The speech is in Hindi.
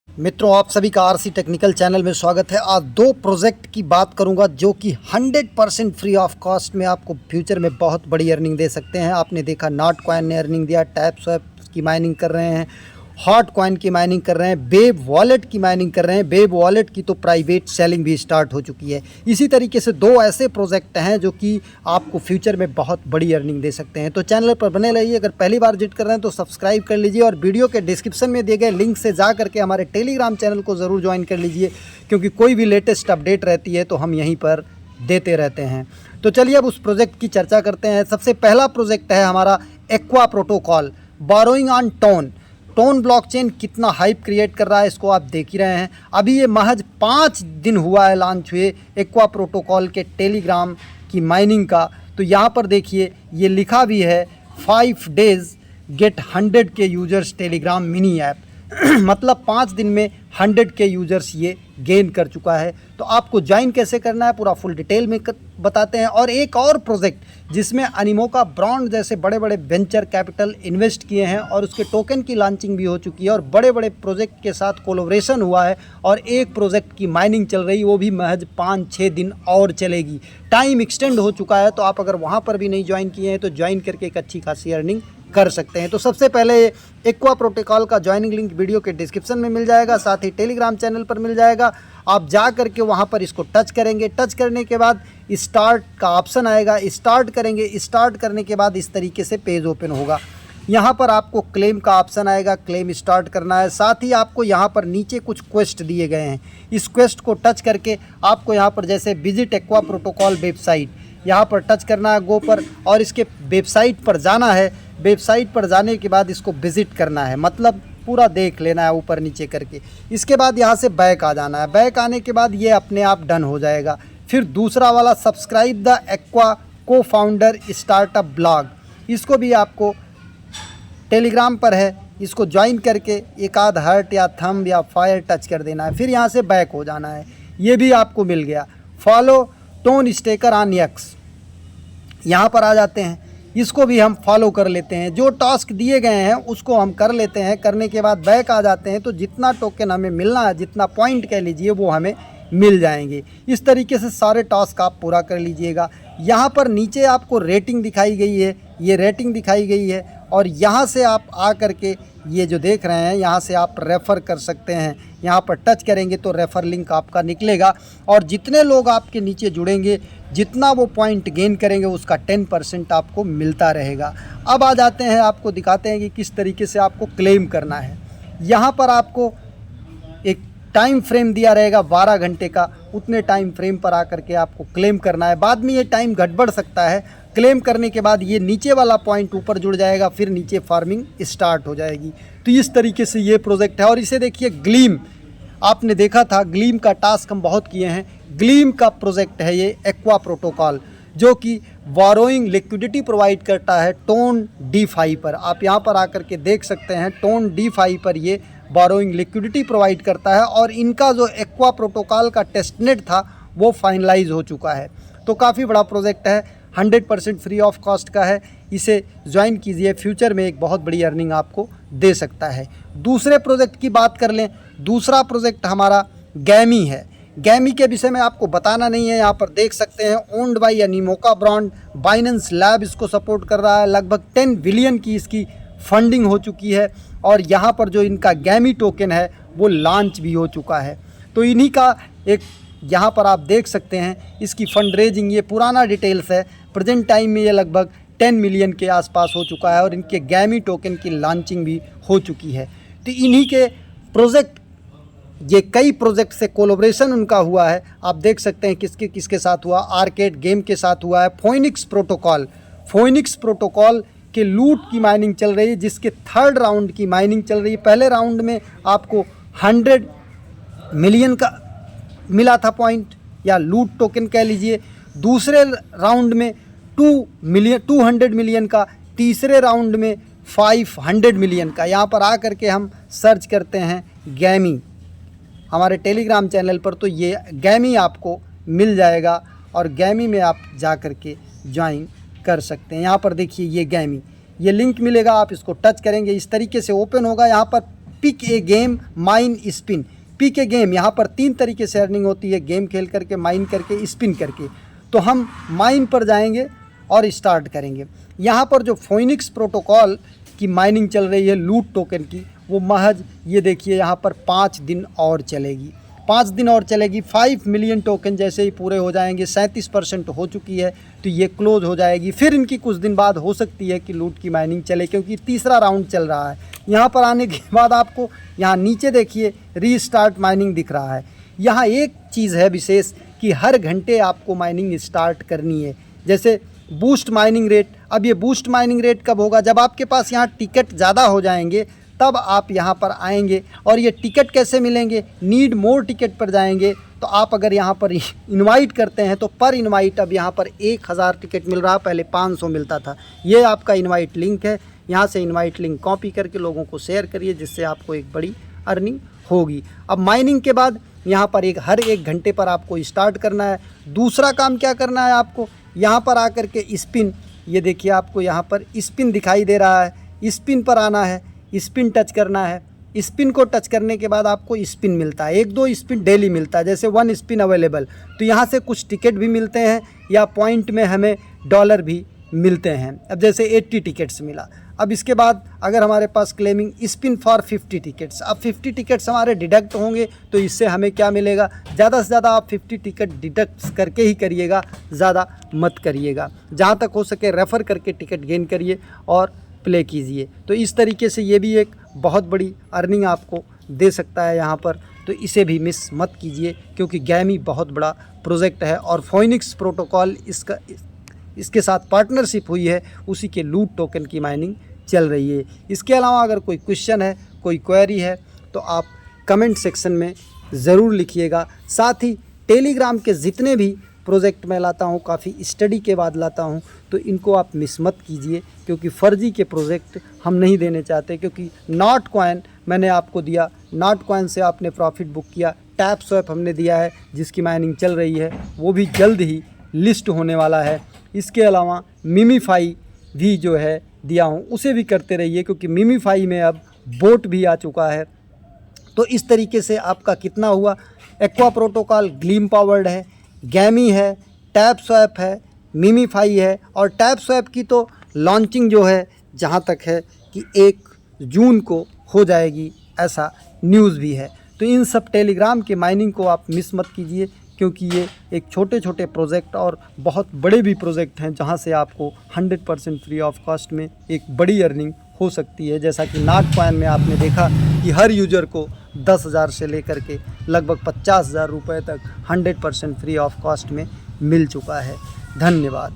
मित्रों, आप सभी का आरसी टेक्निकल चैनल में स्वागत है। आज दो प्रोजेक्ट की बात करूंगा जो कि 100% फ्री ऑफ कॉस्ट में आपको फ्यूचर में बहुत बड़ी अर्निंग दे सकते हैं। आपने देखा नॉट कॉइन ने अर्निंग दिया, टैप स्वैप की माइनिंग कर रहे हैं, हॉट कॉइन की माइनिंग कर रहे हैं, बेब वॉलेट की माइनिंग कर रहे हैं। बेब वॉलेट की तो प्राइवेट सेलिंग भी स्टार्ट हो चुकी है। इसी तरीके से दो ऐसे प्रोजेक्ट हैं जो कि आपको फ्यूचर में बहुत बड़ी अर्निंग दे सकते हैं। तो चैनल पर बने रहिए। अगर पहली बार विजिट कर रहे हैं तो सब्सक्राइब कर लीजिए और वीडियो के डिस्क्रिप्शन में दिए गए लिंक से जा करके हमारे टेलीग्राम चैनल को ज़रूर ज्वाइन कर लीजिए, क्योंकि कोई भी लेटेस्ट अपडेट रहती है तो हम यहीं पर देते रहते हैं। तो चलिए अब उस प्रोजेक्ट की चर्चा करते हैं। सबसे पहला प्रोजेक्ट है हमारा aqua protocol, borrowing on tone. Tone blockchain कितना हाइप क्रिएट कर रहा है इसको आप देख ही रहे हैं। अभी ये महज 5 दिन हुआ है लॉन्च हुए एक्वा प्रोटोकॉल के टेलीग्राम की माइनिंग का। तो यहाँ पर देखिए ये लिखा भी है 5 days गेट 100 के यूजर्स टेलीग्राम मिनी ऐप मतलब 5 दिन में 100 के यूजर्स ये गेन कर चुका है। तो आपको ज्वाइन कैसे करना है पूरा फुल डिटेल में बताते हैं। और एक और प्रोजेक्ट जिसमें अनिमोका ब्रांड जैसे बड़े बड़े वेंचर कैपिटल इन्वेस्ट किए हैं और उसके टोकन की लॉन्चिंग भी हो चुकी है और बड़े बड़े प्रोजेक्ट के साथ कोलैबोरेशन हुआ है और एक प्रोजेक्ट की माइनिंग चल रही है, वो भी महज 5-6 दिन और चलेगी। टाइम एक्सटेंड हो चुका है, तो आप अगर वहाँ पर भी नहीं ज्वाइन किए हैं तो ज्वाइन करके एक अच्छी खासी अर्निंग कर सकते हैं। तो सबसे पहले एक्वा प्रोटोकॉल का ज्वाइनिंग लिंक वीडियो के डिस्क्रिप्शन में मिल जाएगा, साथ ही टेलीग्राम चैनल पर मिल जाएगा। आप जा करके वहाँ पर इसको टच करेंगे। टच करने के बाद स्टार्ट का ऑप्शन आएगा, स्टार्ट करेंगे। स्टार्ट करने के बाद इस तरीके से पेज ओपन होगा। यहाँ पर आपको क्लेम का ऑप्शन आएगा, क्लेम स्टार्ट करना है। साथ ही आपको यहाँ पर नीचे कुछ क्वेस्ट दिए गए हैं, इस क्वेस्ट को टच करके आपको यहाँ पर जैसे विजिट एक्वा प्रोटोकॉल वेबसाइट, यहाँ पर टच करना है गो पर और इसके वेबसाइट पर जाना है। वेबसाइट पर जाने के बाद इसको विज़िट करना है, मतलब पूरा देख लेना है ऊपर नीचे करके। इसके बाद यहाँ से बैक आ जाना है। बैक आने के बाद ये अपने आप डन हो जाएगा। फिर दूसरा वाला सब्सक्राइब द एक्वा को फाउंडर स्टार्टअप ब्लॉग, इसको भी आपको टेलीग्राम पर है, इसको ज्वाइन करके एक आध हार्ट या थंब या फायर टच कर देना है। फिर यहाँ से बैक हो जाना है, ये भी आपको मिल गया। Follow tone Strecker on x, यहाँ पर आ जाते हैं, इसको भी हम फॉलो कर लेते हैं। जो टास्क दिए गए हैं उसको हम कर लेते हैं। करने के बाद बैक आ जाते हैं, तो जितना टोकन हमें मिलना है, जितना पॉइंट कह लीजिए, वो हमें मिल जाएंगे। इस तरीके से सारे टास्क आप पूरा कर लीजिएगा। यहाँ पर नीचे आपको रेटिंग दिखाई गई है, ये रेटिंग दिखाई गई है और यहाँ से आप आ करके ये जो देख रहे हैं यहाँ से आप रेफ़र कर सकते हैं। यहाँ पर टच करेंगे तो रेफ़र लिंक आपका निकलेगा और जितने लोग आपके नीचे जुड़ेंगे, जितना वो पॉइंट गेन करेंगे, उसका 10% आपको मिलता रहेगा। अब आ जाते हैं, आपको दिखाते हैं कि किस तरीके से आपको क्लेम करना है। यहाँ पर आपको एक टाइम फ्रेम दिया रहेगा 12 घंटे का, उतने टाइम फ्रेम पर आकर के आपको क्लेम करना है। बाद में ये टाइम घट बढ़ सकता है। क्लेम करने के बाद ये नीचे वाला पॉइंट ऊपर जुड़ जाएगा, फिर नीचे फार्मिंग स्टार्ट हो जाएगी। तो इस तरीके से ये प्रोजेक्ट है। और इसे देखिए ग्लीम, आपने देखा था ग्लीम का टास्क हम बहुत किए हैं। ग्लीम का प्रोजेक्ट है ये एक्वा प्रोटोकॉल, जो कि बोरोइंग लिक्विडिटी प्रोवाइड करता है टोन DeFi पर। आप यहाँ पर आकर के देख सकते हैं, टोन DeFi पर ये बोरोइंग लिक्विडिटी प्रोवाइड करता है और इनका जो एक्वा प्रोटोकॉल का टेस्टनेट था वो फाइनलाइज हो चुका है। तो काफ़ी बड़ा प्रोजेक्ट है, 100% फ्री ऑफ कॉस्ट का है। इसे ज्वाइन कीजिए, फ्यूचर में एक बहुत बड़ी अर्निंग आपको दे सकता है। दूसरे प्रोजेक्ट की बात कर लें। दूसरा प्रोजेक्ट हमारा गैमी है। गैमी के विषय में आपको बताना नहीं है, यहाँ पर देख सकते हैं, owned by Animoca brand, Binance lab इसको सपोर्ट कर रहा है। लगभग 10 बिलियन की इसकी फंडिंग हो चुकी है और यहाँ पर जो इनका गैमी टोकन है वो लॉन्च भी हो चुका है। तो इन्हीं का एक यहाँ पर आप देख सकते हैं, इसकी फंड रेजिंग, ये पुराना डिटेल्स है। प्रेजेंट टाइम में ये लगभग 10 मिलियन के आसपास हो चुका है और इनके गैमी टोकन की लॉन्चिंग भी हो चुकी है। तो इन्हीं के प्रोजेक्ट, ये कई प्रोजेक्ट से कोलैबोरेशन उनका हुआ है। आप देख सकते हैं किसके किसके साथ हुआ। आर्केड गेम के साथ हुआ है। फोइनिक्स प्रोटोकॉल, फोइनिक्स प्रोटोकॉल के लूट की माइनिंग चल रही है, जिसके 3rd राउंड की माइनिंग चल रही है। पहले राउंड में आपको 100 मिलियन का मिला था पॉइंट या लूट टोकन कह लीजिए। दूसरे राउंड में 200 मिलियन का, तीसरे राउंड में 500 मिलियन का। यहाँ पर आ करके हम सर्च करते हैं गैमी हमारे टेलीग्राम चैनल पर, तो ये गैमी आपको मिल जाएगा और गैमी में आप जा कर के ज्वाइन कर सकते हैं। यहाँ पर देखिए ये गैमी, ये लिंक मिलेगा, आप इसको टच करेंगे, इस तरीके से ओपन होगा। यहाँ पर pick a game, mine, spin. Pick a game, यहाँ पर 3 तरीके से अर्निंग होती है, गेम खेल करके, माइन करके, स्पिन करके। तो हम माइन पर जाएंगे और स्टार्ट करेंगे। यहाँ पर जो फोइनिक्स प्रोटोकॉल की माइनिंग चल रही है लूट टोकन की, वो महज ये देखिए यहाँ पर 5 दिन और चलेगी, 5 दिन और चलेगी। 5 मिलियन टोकन जैसे ही पूरे हो जाएंगे, 37% हो चुकी है, तो ये क्लोज हो जाएगी। फिर इनकी कुछ दिन बाद हो सकती है कि लूट की माइनिंग चले, क्योंकि तीसरा राउंड चल रहा है। यहाँ पर आने के बाद आपको यहाँ नीचे देखिए रीस्टार्ट माइनिंग दिख रहा है। यहाँ एक चीज़ है विशेष कि हर घंटे आपको माइनिंग स्टार्ट करनी है। जैसे बूस्ट माइनिंग रेट, अब ये बूस्ट माइनिंग रेट कब होगा? जब आपके पास यहाँ टिकट ज़्यादा हो जाएंगे तब आप यहाँ पर आएंगे। और ये टिकट कैसे मिलेंगे? नीड मोर टिकट पर जाएंगे। तो आप अगर यहाँ पर इनवाइट करते हैं तो पर इनवाइट अब यहाँ पर 1000 टिकट मिल रहा है, पहले 500 मिलता था। ये आपका इनवाइट लिंक है, यहाँ से इनवाइट लिंक कॉपी करके लोगों को शेयर करिए, जिससे आपको एक बड़ी अर्निंग होगी। अब माइनिंग के बाद यहाँ पर हर एक घंटे पर आपको स्टार्ट करना है। दूसरा काम क्या करना है आपको? यहाँ पर आकर के स्पिन, ये देखिए आपको यहाँ पर स्पिन दिखाई दे रहा है, स्पिन पर आना है, स्पिन टच करना है। स्पिन को टच करने के बाद आपको स्पिन मिलता है, 1-2 स्पिन डेली मिलता है, जैसे 1 स्पिन अवेलेबल। तो यहाँ से कुछ टिकट भी मिलते हैं या पॉइंट में हमें डॉलर भी मिलते हैं। अब जैसे 80 टिकट्स मिला। अब इसके बाद अगर हमारे पास क्लेमिंग स्पिन फॉर 50 टिकट्स, अब 50 टिकट्स हमारे डिडक्ट होंगे, तो इससे हमें क्या मिलेगा? ज़्यादा से ज़्यादा आप 50 टिकट डिडक्ट करके ही करिएगा, ज़्यादा मत करिएगा। जहाँ तक हो सके रेफ़र करके टिकट गेन करिए और प्ले कीजिए। तो इस तरीके से ये भी एक बहुत बड़ी अर्निंग आपको दे सकता है यहाँ पर, तो इसे भी मिस मत कीजिए, क्योंकि गैमी बहुत बड़ा प्रोजेक्ट है और फोइनिक्स प्रोटोकॉल इसके साथ पार्टनरशिप हुई है, उसी के लूट टोकन की माइनिंग चल रही है। इसके अलावा अगर कोई क्वेश्चन है, कोई क्वेरी है, तो आप कमेंट सेक्शन में ज़रूर लिखिएगा। साथ ही टेलीग्राम के जितने भी प्रोजेक्ट मैं लाता हूँ, काफ़ी स्टडी के बाद लाता हूँ, तो इनको आप मिस मत कीजिए, क्योंकि फ़र्जी के प्रोजेक्ट हम नहीं देने चाहते। क्योंकि नॉट कॉइन मैंने आपको दिया, नॉट कॉइन से आपने प्रॉफिट बुक किया। टैप स्वैप हमने दिया है, जिसकी माइनिंग चल रही है, वो भी जल्द ही लिस्ट होने वाला है। इसके अलावा मिमीफाई भी जो है दिया हूँ, उसे भी करते रहिए, क्योंकि मिमीफाई में अब बोट भी आ चुका है। तो इस तरीके से आपका कितना हुआ? एक्वा प्रोटोकॉल ग्लीम पावर्ड है, गैमी है, टैप स्वैप है, मिमीफाई है। और टैप स्वैप की तो लॉन्चिंग जो है जहाँ तक है कि 1 जून को हो जाएगी, ऐसा न्यूज़ भी है। तो इन सब टेलीग्राम के माइनिंग को आप मिस मत कीजिए, क्योंकि ये एक छोटे छोटे प्रोजेक्ट और बहुत बड़े भी प्रोजेक्ट हैं, जहाँ से आपको 100% फ्री ऑफ कॉस्ट में एक बड़ी अर्निंग हो सकती है। जैसा कि नॉट कॉइन में आपने देखा कि हर यूज़र को 10,000 से लेकर के लगभग 50,000 रुपये तक 100% फ्री ऑफ कॉस्ट में मिल चुका है। धन्यवाद।